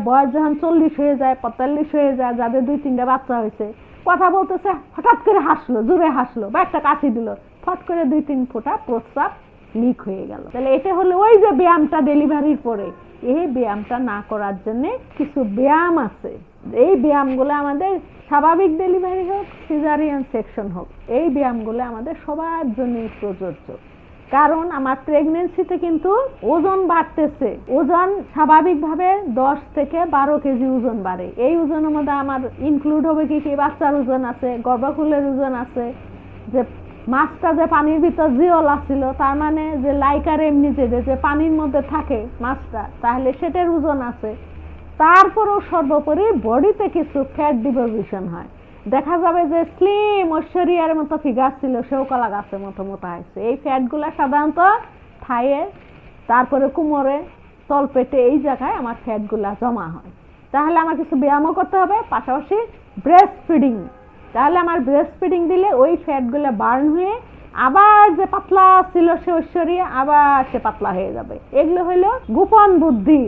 বয়স যখন 40 হয়ে যায় 45 হয়ে যায়, যাদের 2-3টা বাচ্চা হয়েছে, কথা বলতেছে, হঠাৎ করে হাসলো, জোরে হাসলো বা একটা কাশি দিল, ফট করে 2-3 ফোঁটা প্রস্রাব লিক হয়ে গেল। তাহলে এটা হলো ওই যে ব্যায়ামটা ডেলিভারির পরে, এই ব্যায়ামটা না করার জন্য কিছু ব্যায়াম আছে। এই ব্যায়ামগুলো আমাদের স্বাভাবিক ডেলিভারি হোক, সিজারিয়ান সেকশন হোক, এই ব্যায়ামগুলো আমাদের সবার জন্যই প্রযোজ্য। কারণ আমার প্রেগনেন্সিতে কিন্তু ওজন বাড়তেছে, ওজন স্বাভাবিকভাবে 10 থেকে 12 কেজি ওজন বাড়ে। এই ওজনের মধ্যে আমার ইনক্লুড হবে কি কি, বাচ্চার ওজন আছে, গর্ভকুলের ওজন আছে, যে মাছটা যে পানির ভিতর জিওল আসছিল, তার মানে যে লাইকার এমনি যে পানির মধ্যে থাকে মাছটা, তাহলে সেটার ওজন আছে। তারপরেও সর্বোপরি বডিতে কিছু ফ্যাট ডিপোজিশন হয়, দেখা যাবে যে স্লিম ঐশ্বরিয়ার মতো ফিগার ছিল, সেও কলা গাছের মতো মোটা হয়েছে। এই ফ্যাটগুলা সাধারণত থায়ে, তারপরে কোমরে, তলপেটে, এই জায়গায় আমার ফ্যাটগুলা জমা হয়। তাহলে আমার কিছু ব্যায়ামও করতে হবে, পাশাপাশি ব্রেস্ট ফিডিং। তাহলে আমার ব্রেস্ট ফিডিং দিলে ওই ফ্যাটগুলো বার্ন হয়ে আবার যে পাতলা ছিল সে ঐশ্বরিয়া আবার সে পাতলা হয়ে যাবে। এগুলো হলো গোপন বুদ্ধি।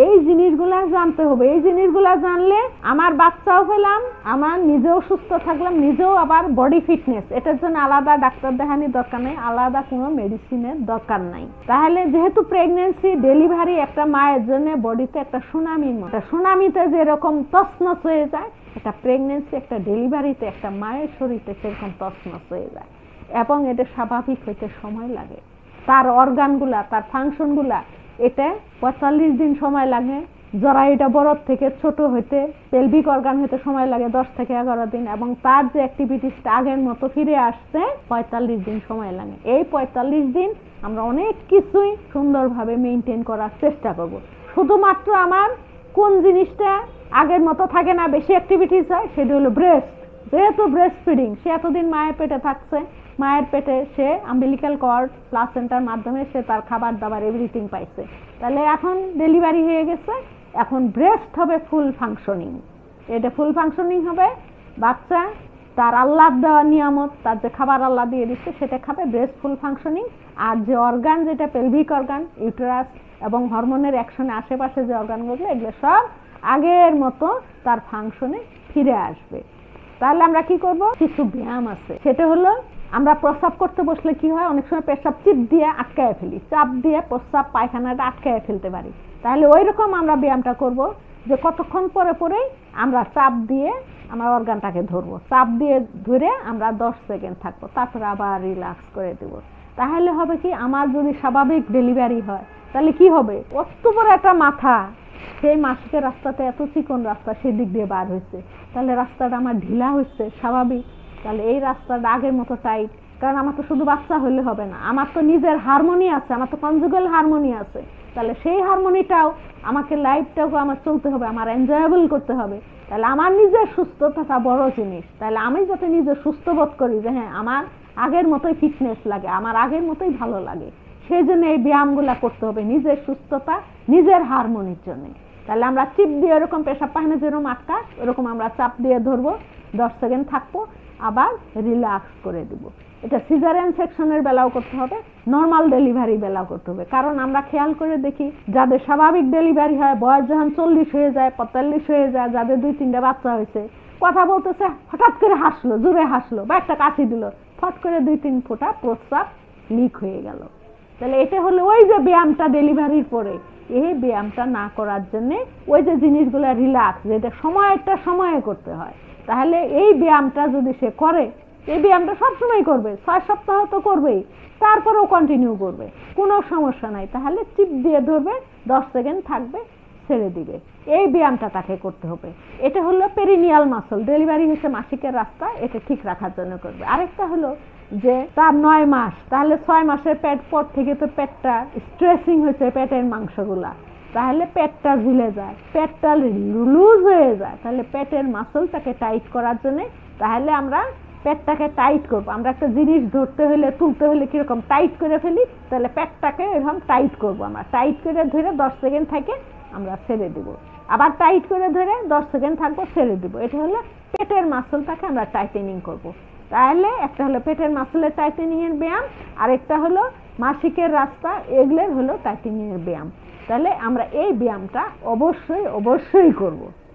এই জিনিসগুলা জানতে হবে। এই জিনিসগুলা জানলে আমার বাচ্চাও পেলাম, আমার নিজেও সুস্থ থাকলাম, নিজেও আবার বডি ফিটনেস। এটার জন্য আলাদা ডাক্তার দেখানোর দরকার নেই, আলাদা কোনো মেডিসিনের দরকার নাই। তাহলে যেহেতু প্রেগনেন্সি ডেলিভারি একটা মায়ের জন্য বডিতে একটা সুনামির মতো, সুনামিতে যেরকম তছনছ হয়ে যায়, একটা প্রেগনেন্সি একটা ডেলিভারিতে একটা মায়ের শরীরে সেরকম তছনছ হয়ে যায়, এবং এটা স্বাভাবিক হইতে সময় লাগে। তার অর্গানগুলা, তার ফাংশনগুলা, এটা 45 দিন সময় লাগে। জরায়ুটা বড় থেকে ছোট হইতে, পেলভিক অর্গান হইতে সময় লাগে 10 থেকে 11 দিন, এবং তার যে অ্যাক্টিভিটিসটা আগের মতো ফিরে আসতে 45 দিন সময় লাগে। এই 45 দিন আমরা অনেক কিছুই সুন্দরভাবে মেনটেন করার চেষ্টা করব। শুধুমাত্র আমার কোন জিনিসটা আগের মতো থাকে না, বেশি অ্যাক্টিভিটিস হয়, সেটা হলো ব্রেস্ট। যেহেতু ব্রেস্ট ফিডিং, সে এতদিন মায়ের পেটে থাকছে, মায়ের পেটে সে আম্বিলিক্যাল কর্ড, প্লাসেন্টার মাধ্যমে সে তার খাবার দাবার এভরিথিং পাইছে। তাহলে এখন ডেলিভারি হয়ে গেছে, এখন ব্রেস্ট হবে ফুল ফাংশনিং। এটা ফুল ফাংশনিং হবে, বাচ্চা তার আল্লাহ দেওয়া নিয়ামত, তার যে খাবার আল্লাহ দিয়ে দিচ্ছে সেটা খাবে, ব্রেস্ট ফুল ফাংশনিং। আর যে অর্গান, যেটা পেলভিক অর্গান, ইউটেরাস এবং হরমোনের অ্যাকশনে আশেপাশে যে অর্গানগুলো, এগুলো সব আগের মতো তার ফাংশনে ফিরে আসবে। তাহলে আমরা কি করব, কিছু ব্যায়াম আছে। সেটা হলো, আমরা প্রস্রাব করতে বসলে কি হয়, অনেক সময় পেশাব চিপ দিয়ে আটকায় ফেলি, চাপ দিয়ে প্রস্রাব পায়খানাটা আটকায় ফেলতে পারি। তাহলে ওই রকম আমরা ব্যায়ামটা করব, যে কতক্ষণ পরে পরেই আমরা চাপ দিয়ে আমার অর্গানটাকে ধরবো, চাপ দিয়ে ধরে আমরা 10 সেকেন্ড থাকবো, তারপরে আবার রিল্যাক্স করে দেব। তাহলে হবে কি, আমার যদি স্বাভাবিক ডেলিভারি হয়, তাহলে কি হবে, অত বড় একটা মাথা, সেই মাসিকের রাস্তাতে এত চিকন রাস্তা, সেদিক দিয়ে বার হয়েছে, তাহলে রাস্তাটা আমার ঢিলা হচ্ছে স্বাভাবিক। তাহলে এই রাস্তাটা আগের মতো টাইট, কারণ আমার তো শুধু বাচ্চা হলে হবে না, আমার তো নিজের হারমোনি আছে, আমার তো কনজুগাল হারমোনি আছে। তাহলে সেই হারমোনিটাও আমাকে, লাইফটাও আমার চলতে হবে, আমার এনজয়েবল করতে হবে। তাহলে আমার নিজের সুস্থতাটা বড় জিনিস। তাহলে আমি যাতে নিজে সুস্থ বোধ করি, যে হ্যাঁ আমার আগের মতোই ফিটনেস লাগে, আমার আগের মতোই ভালো লাগে, সেই জন্য এই ব্যায়ামগুলা করতে হবে নিজের সুস্থতা, নিজের হারমোনির জন্য। তাহলে আমরা চিপ দিয়ে এরকম পেশাব পায়খানা যেরকম আটকা, ওরকম আমরা চাপ দিয়ে ধরবো, 10 সেকেন্ড থাকবো, আবার রিল্যাক্স করে দিব। এটা সিজারিয়ান সেকশনের বেলাও করতে হবে, নর্মাল ডেলিভারি বেলাও করতে হবে। কারণ আমরা খেয়াল করে দেখি, যাদের স্বাভাবিক ডেলিভারি হয়, বয়স যখন 40 হয়ে যায় 45 হয়ে যায়, যাদের 2-3টা বাচ্চা হয়েছে, কথা বলতেছে, হঠাৎ করে হাসলো, জোরে হাসলো বা একটা কাশি দিল, ফট করে 2-3 ফোঁটা প্রস্রাব লিক হয়ে গেল। তাহলে এটা হলো ওই যে ব্যায়ামটা ডেলিভারির পরে, এই ব্যায়ামটা না করার জন্য ওই যে জিনিসগুলো রিল্যাক্স, যেটা একটা সময়ে করতে হয়। তাহলে এই ব্যায়ামটা যদি সে করে, এই ব্যায়ামটা সবসময় করবে, 6 সপ্তাহ তো করবেই, তারপরেও কন্টিনিউ করবে, কোনো সমস্যা নাই। তাহলে চিপ দিয়ে ধরবে, 10 সেকেন্ড থাকবে, ছেড়ে দিবে। এই ব্যায়ামটা তাকে করতে হবে। এটা হলো পেরিনিয়াল মাসল, ডেলিভারি হচ্ছে মাসিকের রাস্তা, এটা ঠিক রাখার জন্য করবে। আরেকটা হলো যে তার 9 মাস, তাহলে 6 মাসের পেট পর থেকে তো পেটটা স্ট্রেসিং হয়েছে, পেটের মাংসগুলা, তাহলে পেটটা ঝুলে যায়, পেটটা লুজ হয়ে যায়। তাহলে পেটের মাসলটাকে টাইট করার জন্য, তাহলে আমরা পেটটাকে টাইট করবো। আমরা একটা জিনিস ধরতে হলে, তুলতে হলে কিরকম টাইট করে ফেলি, তাহলে পেটটাকে এরকম টাইট করবো। আমরা টাইট করে ধরে 10 সেকেন্ড থেকে আমরা ছেড়ে দিব, আবার টাইট করে ধরে 10 সেকেন্ড থাকবো, ছেড়ে দিব। এটা হলো পেটের মাসলটাকে আমরা টাইটেনিং করব। তাহলে একটা হলো পেটের মাসলের টাইটেনিং এর ব্যায়াম, আর একটা হলো মাসিকের রাস্তা, এগুলোর হলো টাইটিং এর ব্যায়াম। তাহলে আমরা এই ব্যায়ামটা অবশ্যই অবশ্যই করব।